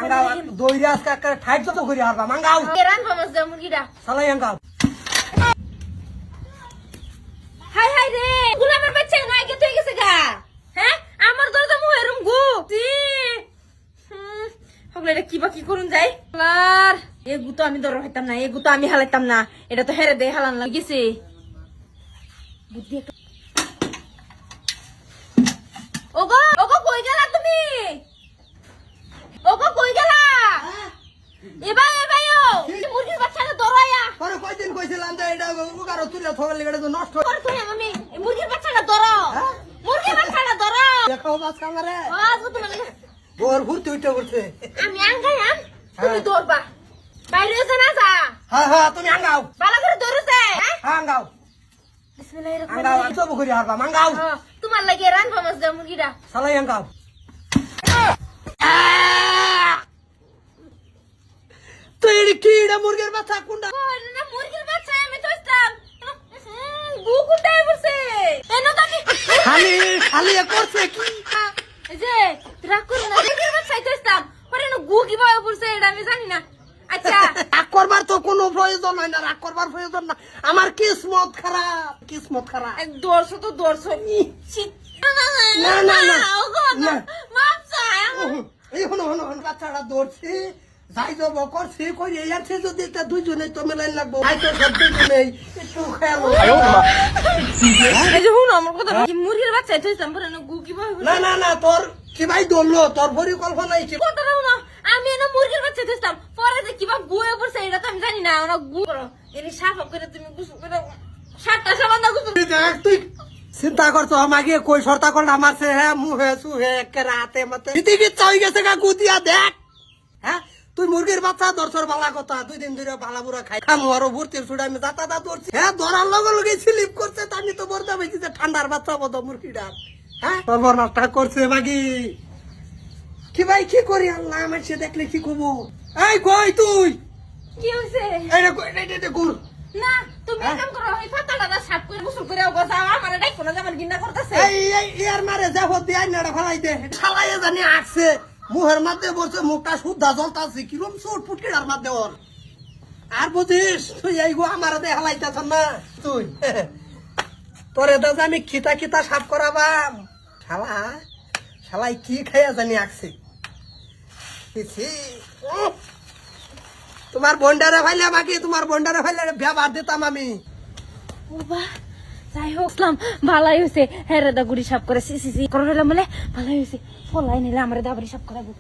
আঙ্গাও দইরা আজকে একটা ঠাইট যত করি হারবা মাঙ্গাও কেরান ফামাস দা মুরগিটা সালাই আঙ্গাও হাই হাই রে গুলামের বাচ্চা না আগে তুই গেছে গা হ্যাঁ আমার দরজা মুহেরুম গু তি হগলে কি বাকি করুন যাই আর এ গু তো আমি দর হইতাম না এ গু তো আমি হালাইতাম না এটা তো হেরে দে হালান লাগিছে বুদ্ধি ওগো ওগো কই গেলা তুমি ওগো কই গেলা এবাইও মুরগির বাচ্চাটা দরায়া পরে কয়দিন কইছিলাম যে এটা কারো তুলে থগলে গেলে তো নষ্ট পরে তুই আমি মুরগির বাচ্চাটা ধরো মুরগির বাচ্চাটা ধরো দেখো বাস কামারে বাস তুমি ওর ঘুরতে উঠে ঘুরতে আমি আঙ্গায়াম তুমি দৌড়বা বাইরে এসে না যা হ্যাঁ হ্যাঁ তুমি আঙ্গাও ভালো করে দৌড়তে হ্যাঁ আঙ্গাও বিসমিল্লাহির আঙ্গাও রহমানির সব করি হারবা মাঙ্গাও রহিম তোমার লাগে রান ফামাস দা মুরগিটা সালাই আঙ্গাও তুই কি এটা মুরগির বাচ্চা কোনটা না মুরগির বাচ্চা আমি তো ইসলাম গু কুটাই বসে এনো তুমি খালি খালি করছে কি এই যে রাগ করো না মুরগির বাচ্চা তো ইসলাম পরে না গু কি ভাবে পড়ছে এটা আমি জানি না আচ্ছা রাগ করবার তো কোনো প্রয়োজন হয় না রাগ করবার প্রয়োজন না আমার কিসমত খারাপ দর্শো তো দর্শো না না না না মাপসা এই হনো বাচ্চাটা দৌড়ছে যাই যাব করছে কই এই আছে যদি এটা দুইজনে তো মেলাই লাগবো আই তো সব দুইজনেই একটু খেলো এই যে হুন আমার কথা কি মুরগির বাচ্চা তো ইসলাম পরে না গু কি ভাবে না না না তোর কি ভাই দৌড়লো তোর পরিকল্পনা কি কথা না আমি না মুরগির বাচ্চা তো ইসলাম পরে যে কি ভাবে গুয়ে পড়ছে এটা তো আমি জানি না ওরা গু করো এর সাফ করে তুমি গুছু করে সাতটা সাবান দা গুছু দেখ তুই চিন্তা করছো আমাকে কই সর্তা করে আমারছে হ্যাঁ মুহে সুহে একে রাতে মতে পৃথিবী চাই গেছে গা গুদিয়া দেখ হ্যাঁ তুই মুরগির বাচ্চা দর্শর বালা কথা 2 দিন ধরে বালা বুড়া খাই খামোয়ারও ভর্তির ছুড়ে আমি যাতা দৌড়ছি হ্যাঁ ধরার লগে লগে স্লিপ করছে তা আমি তো বলতে পারছি যে ঠান্ডার বাচ্চা বদ মুরগিটা হ্যাঁ সর্বনাশটা করছে মাগি কি ভাই কি করি আল্লাহ আমার সে দেখলে কি কব এই কই তুই কি হইছে এটা গুর না তুমি কাম করো এই পাতাটা না সাফ করে গুছু করে গোছা আমারে ডাই কোনা জামান গিন্না করতেছে এই ইয়ার মারে যাবো দিয়ে নাড়া ফেলাই দে শালায়ে জানি আসছে মুহের মধ্যে বসে মুখটা শুদ্ধা জ্বলতাছে কিরম চোট ফুটকিটার মধ্যে ওর আর বুঝিস তুই এই গো আমার দে হালাইতাছ না তুই তোরে দাদা আমি খিতা সাফ করাবাম শালাই কি খাইয়া জানি আসছে তোমার বন্ডারে ফাইলে বাকি তোমার বন্ডারে ফাইলে ব্যবহার দিতাম আমি বাবা যাই হোক ইসলাম ভালাই হইছে হেরে দা গুড়ি সাফ করে সি করলাম বলে ভালাই হইছে ফলাই নিলে আমারে দাবরি সাফ করাবো